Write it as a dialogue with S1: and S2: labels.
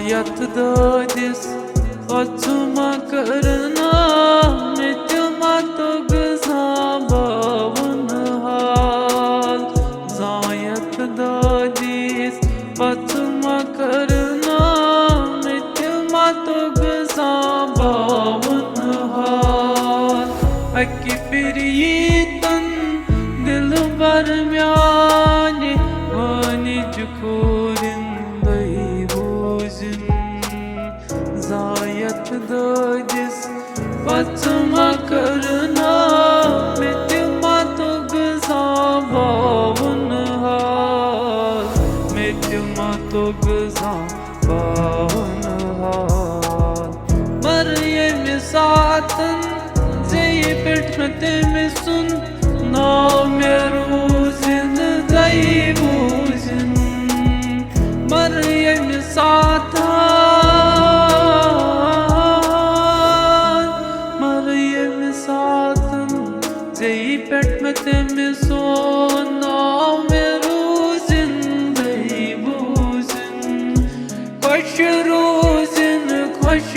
S1: Zayat dodis Otuma karna Metyama to gazabavun hal Zayat dodis Otuma karna Metyama to gazabavun hal Akki piritan Dil bar myani Vani jukurin Zayat dodis Fatma karna Metyama to gazabavun hal Metyama to gazabavun hal Maryam saatan Zeyi petmete misun Naam ruzin daybuzin Maryam saatan Petmete sona meruzin daybuzin Khosh rozin khosh